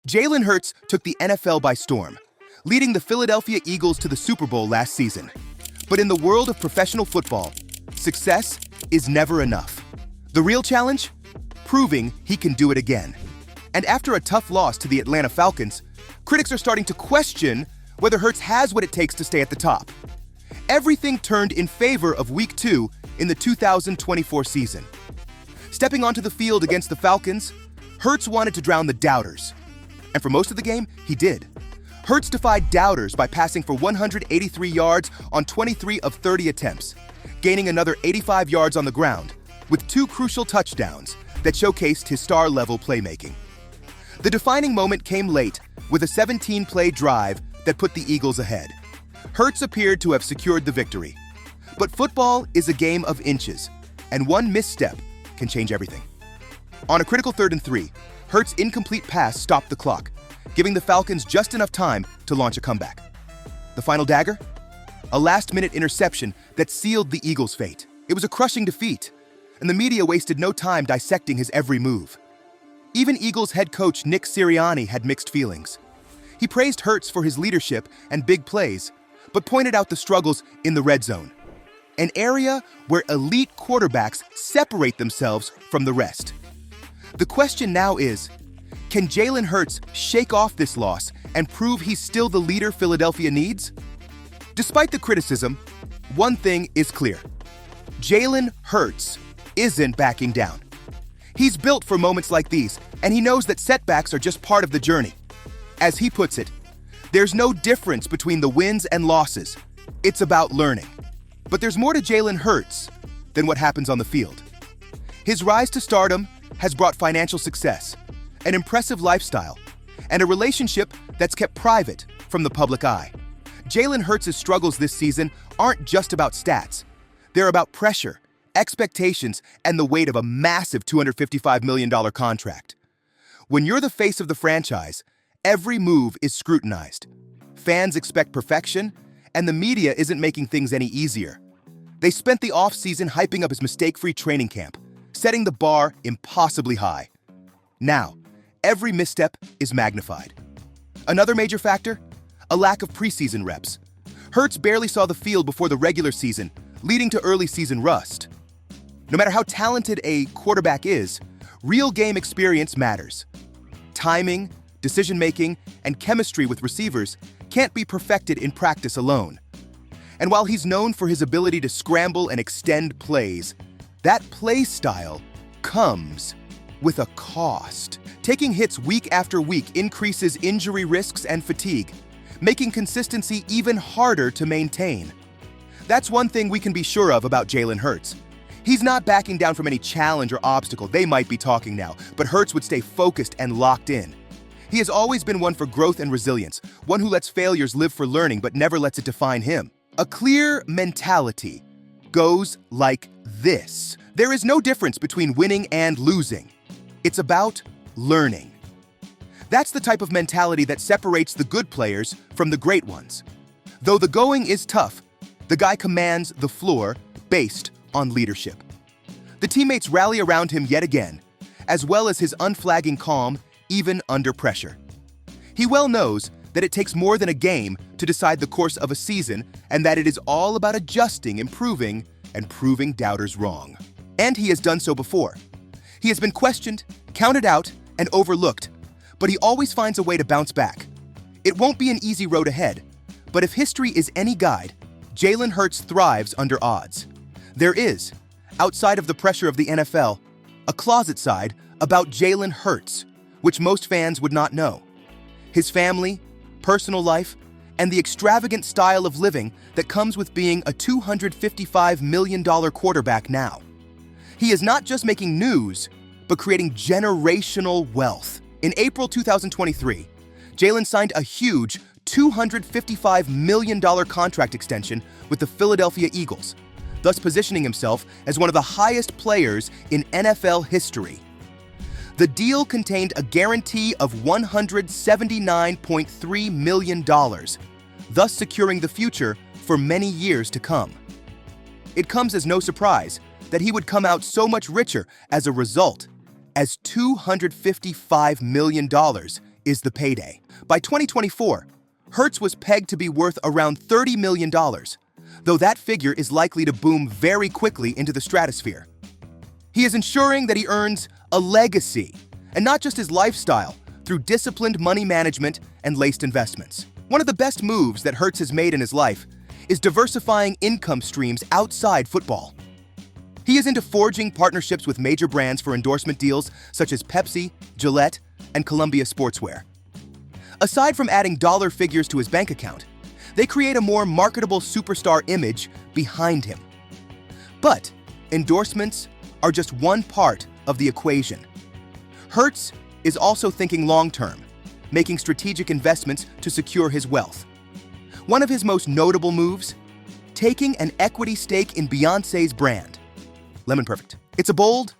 Jalen Hurts took the NFL by storm, leading the Philadelphia Eagles to the Super Bowl last season. But in the world of professional football, success is never enough. The real challenge? Proving he can do it again. And after a tough loss to the Atlanta Falcons, critics are starting to question whether Hurts has what it takes to stay at the top. Everything turned in favor of Week 2 in the 2024 season. Stepping onto the field against the Falcons, Hurts wanted to drown the doubters. And for most of the game, he did. Hurts defied doubters by passing for 183 yards on 23 of 30 attempts, gaining another 85 yards on the ground, with 2 crucial touchdowns that showcased his star-level playmaking. The defining moment came late with a 17-play drive that put the Eagles ahead. Hurts appeared to have secured the victory. But football is a game of inches, and one misstep can change everything. On a critical 3rd and 3, Hurts' incomplete pass stopped the clock, giving the Falcons just enough time to launch a comeback. The final dagger? A last-minute interception that sealed the Eagles' fate. It was a crushing defeat, and the media wasted no time dissecting his every move. Even Eagles head coach Nick Sirianni had mixed feelings. He praised Hurts for his leadership and big plays, but pointed out the struggles in the red zone, an area where elite quarterbacks separate themselves from the rest. The question now is, can Jalen Hurts shake off this loss and prove he's still the leader Philadelphia needs? Despite the criticism, one thing is clear. Jalen Hurts isn't backing down. He's built for moments like these, and he knows that setbacks are just part of the journey. As he puts it, there's no difference between the wins and losses. It's about learning. But there's more to Jalen Hurts than what happens on the field. His rise to stardom has brought financial success, an impressive lifestyle, and a relationship that's kept private from the public eye. Jalen Hurts' struggles this season aren't just about stats. They're about pressure, expectations, and the weight of a massive $255 million contract. When you're the face of the franchise, every move is scrutinized. Fans expect perfection, and the media isn't making things any easier. They spent the offseason hyping up his mistake-free training camp, setting the bar impossibly high. Now, every misstep is magnified. Another major factor? A lack of preseason reps. Hurts barely saw the field before the regular season, leading to early season rust. No matter how talented a quarterback is, real game experience matters. Timing, decision-making, and chemistry with receivers can't be perfected in practice alone. And while he's known for his ability to scramble and extend plays, that play style comes with a cost. Taking hits week after week increases injury risks and fatigue, making consistency even harder to maintain. That's one thing we can be sure of about Jalen Hurts. He's not backing down from any challenge or obstacle. They might be talking now, but Hurts would stay focused and locked in. He has always been one for growth and resilience, one who lets failures live for learning but never lets it define him. A clear mentality goes like this. There is no difference between winning and losing. It's about learning. That's the type of mentality that separates the good players from the great ones. Though the going is tough, the guy commands the floor based on leadership. The teammates rally around him yet again, as well as his unflagging calm even under pressure. He well knows that it takes more than a game to decide the course of a season, and that it is all about adjusting, improving, and proving doubters wrong. And he has done so before. He has been questioned, counted out, and overlooked, but he always finds a way to bounce back. It won't be an easy road ahead, but if history is any guide, Jalen Hurts thrives under odds. There is, outside of the pressure of the NFL, a closet side about Jalen Hurts, which most fans would not know. His family, personal life, and the extravagant style of living that comes with being a $255 million quarterback now. He is not just making news, but creating generational wealth. In April 2023, Jalen signed a huge $255 million contract extension with the Philadelphia Eagles, thus positioning himself as one of the highest players in NFL history. The deal contained a guarantee of $179.3 million, thus securing the future for many years to come. It comes as no surprise that he would come out so much richer as a result, as $255 million is the payday. By 2024, Hurts was pegged to be worth around $30 million, though that figure is likely to boom very quickly into the stratosphere. He is ensuring that he earns a legacy, and not just his lifestyle, through disciplined money management and laced investments. One of the best moves that Hurts has made in his life is diversifying income streams outside football. He is into forging partnerships with major brands for endorsement deals such as Pepsi, Gillette, and Columbia Sportswear. Aside from adding dollar figures to his bank account, they create a more marketable superstar image behind him. But endorsements are just one part of the equation. Hurts is also thinking long-term, making strategic investments to secure his wealth. One of his most notable moves, taking an equity stake in Beyoncé's brand, Lemon Perfect. It's a bold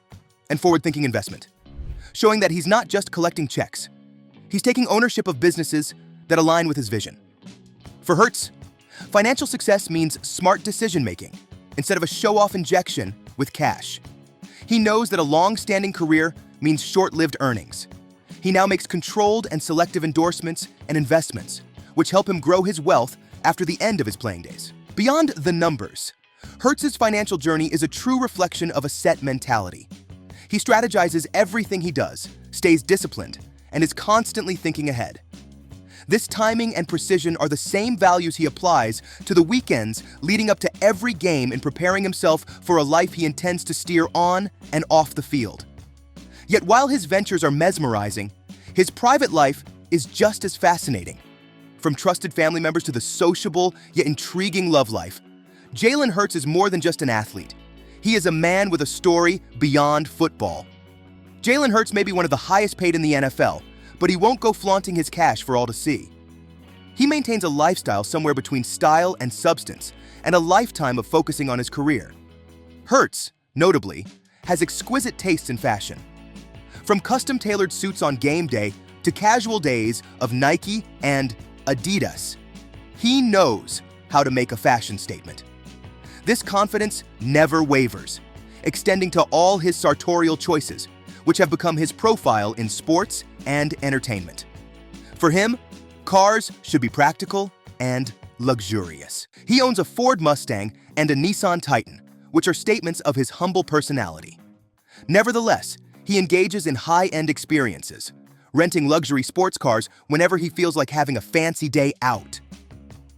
and forward-thinking investment, showing that he's not just collecting checks. He's taking ownership of businesses that align with his vision. For Hurts, financial success means smart decision-making instead of a show-off injection with cash. He knows that a long-standing career means short-lived earnings. He now makes controlled and selective endorsements and investments, which help him grow his wealth after the end of his playing days. Beyond the numbers, Hurts' financial journey is a true reflection of a set mentality. He strategizes everything he does, stays disciplined, and is constantly thinking ahead. This timing and precision are the same values he applies to the weekends leading up to every game in preparing himself for a life he intends to steer on and off the field. Yet while his ventures are mesmerizing, his private life is just as fascinating. From trusted family members to the sociable yet intriguing love life, Jalen Hurts is more than just an athlete. He is a man with a story beyond football. Jalen Hurts may be one of the highest paid in the NFL, but he won't go flaunting his cash for all to see. He maintains a lifestyle somewhere between style and substance, and a lifetime of focusing on his career. Hurts, notably, has exquisite tastes in fashion. From custom-tailored suits on game day to casual days of Nike and Adidas, he knows how to make a fashion statement. This confidence never wavers, extending to all his sartorial choices, which have become his profile in sports and entertainment. For him, cars should be practical and luxurious. He owns a Ford Mustang and a Nissan Titan, which are statements of his humble personality. Nevertheless, he engages in high-end experiences, renting luxury sports cars whenever he feels like having a fancy day out.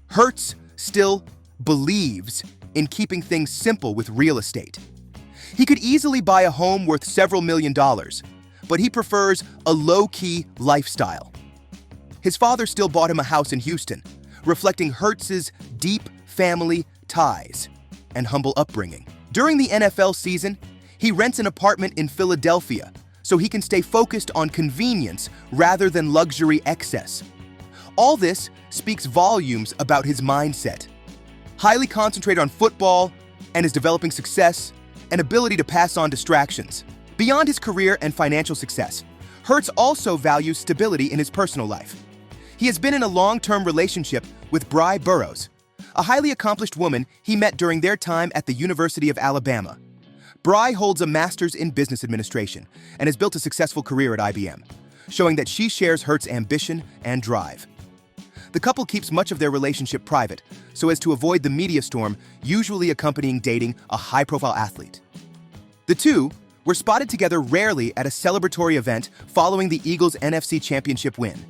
Hurts still believes in keeping things simple with real estate. He could easily buy a home worth several $million, but he prefers a low-key lifestyle. His father still bought him a house in Houston, reflecting Hurts' deep family ties and humble upbringing. During the NFL season, he rents an apartment in Philadelphia so he can stay focused on convenience rather than luxury excess. All this speaks volumes about his mindset. Highly concentrated on football and his developing success and ability to pass on distractions. Beyond his career and financial success, Hurts also values stability in his personal life. He has been in a long-term relationship with Bri Burrows, a highly accomplished woman he met during their time at the University of Alabama. Bri holds a master's in business administration and has built a successful career at IBM, showing that she shares Hurts' ambition and drive. The couple keeps much of their relationship private so as to avoid the media storm usually accompanying dating a high-profile athlete. The two were spotted together rarely at a celebratory event following the Eagles' NFC Championship win,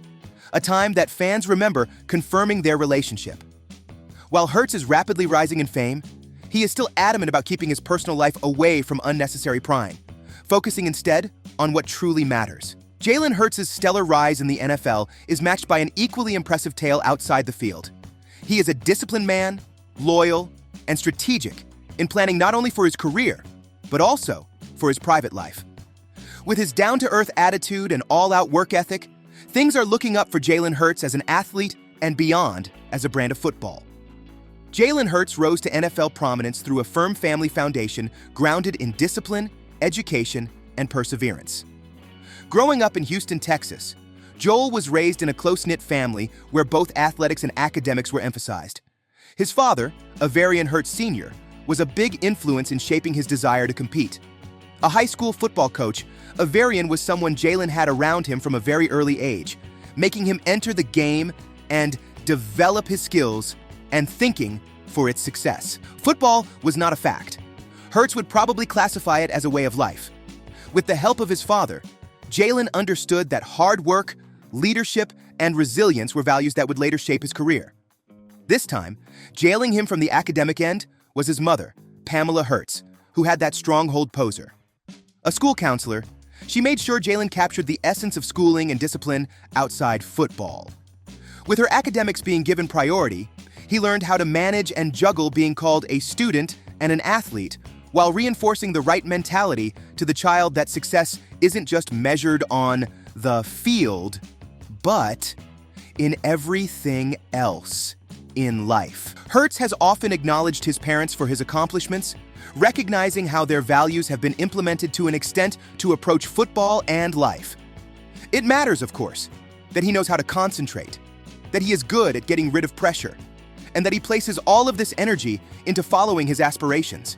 a time that fans remember confirming their relationship. While Hurts is rapidly rising in fame, he is still adamant about keeping his personal life away from unnecessary prying, focusing instead on what truly matters. Jalen Hurts' stellar rise in the NFL is matched by an equally impressive tale outside the field. He is a disciplined man, loyal, and strategic in planning not only for his career, but also for his private life. With his down-to-earth attitude and all-out work ethic, things are looking up for Jalen Hurts as an athlete and beyond as a brand of football. Jalen Hurts rose to NFL prominence through a firm family foundation grounded in discipline, education, and perseverance. Growing up in Houston, Texas, Joel was raised in a close-knit family where both athletics and academics were emphasized. His father, Avarian Hurts Sr., was a big influence in shaping his desire to compete. A high school football coach, Avarian was someone Jalen had around him from a very early age, making him enter the game and develop his skills and thinking for its success. Football was not a fact. Hurts would probably classify it as a way of life. With the help of his father, Jalen understood that hard work, leadership, and resilience were values that would later shape his career. This time, jailing him from the academic end was his mother, Pamela Hurts, who had that stronghold poser. A school counselor, she made sure Jalen captured the essence of schooling and discipline outside football. With her academics being given priority, he learned how to manage and juggle being called a student and an athlete, while reinforcing the right mentality to the child that success isn't just measured on the field, but in everything else in life. Hurts has often acknowledged his parents for his accomplishments, recognizing how their values have been implemented to an extent to approach football and life. It matters, of course, that he knows how to concentrate, that he is good at getting rid of pressure, and that he places all of this energy into following his aspirations.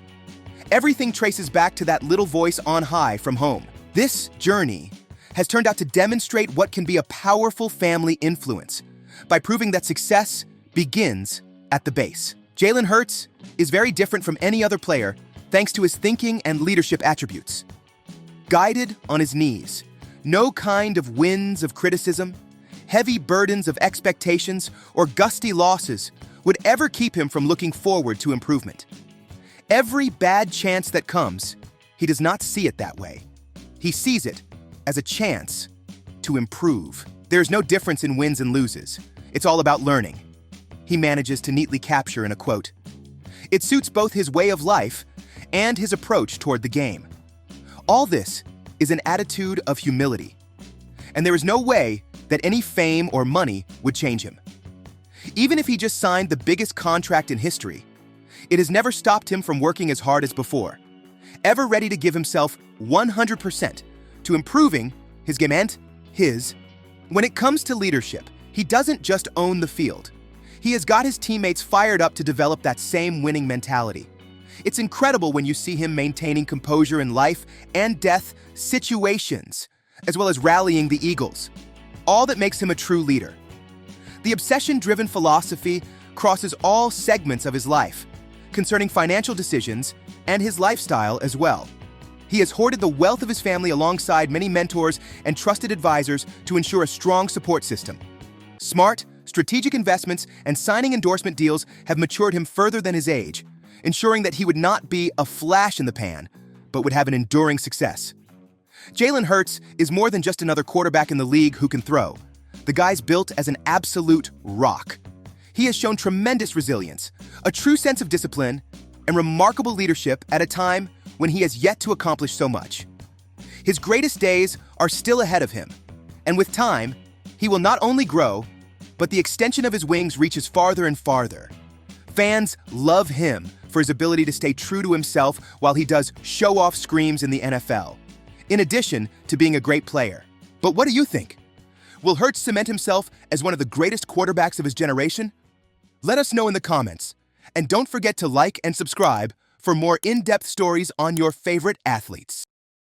Everything traces back to that little voice on high from home. This journey has turned out to demonstrate what can be a powerful family influence by proving that success begins at the base. Jalen Hurts is very different from any other player thanks to his thinking and leadership attributes. Guided on his knees, no kind of winds of criticism, heavy burdens of expectations, or gusty losses would ever keep him from looking forward to improvement. Every bad chance that comes, he does not see it that way. He sees it as a chance to improve. There's no difference in wins and loses. It's all about learning. He manages to neatly capture in a quote. It suits both his way of life and his approach toward the game. All this is an attitude of humility, and there is no way that any fame or money would change him. Even if he just signed the biggest contract in history, it has never stopped him from working as hard as before, ever ready to give himself 100% to improving his game and his. When it comes to leadership, he doesn't just own the field. He has got his teammates fired up to develop that same winning mentality. It's incredible when you see him maintaining composure in life and death situations, as well as rallying the Eagles, all that makes him a true leader. The obsession-driven philosophy crosses all segments of his life, concerning financial decisions and his lifestyle as well. He has hoarded the wealth of his family alongside many mentors and trusted advisors to ensure a strong support system. Smart, strategic investments and signing endorsement deals have matured him further than his age, ensuring that he would not be a flash in the pan, but would have an enduring success. Jalen Hurts is more than just another quarterback in the league who can throw. The guy's built as an absolute rock. He has shown tremendous resilience, a true sense of discipline, and remarkable leadership at a time when he has yet to accomplish so much. His greatest days are still ahead of him, and with time, he will not only grow, but the extension of his wings reaches farther and farther. Fans love him for his ability to stay true to himself while he does show-off screams in the NFL, in addition to being a great player. But what do you think? Will Hurts cement himself as one of the greatest quarterbacks of his generation? Let us know in the comments. And don't forget to like and subscribe for more in-depth stories on your favorite athletes.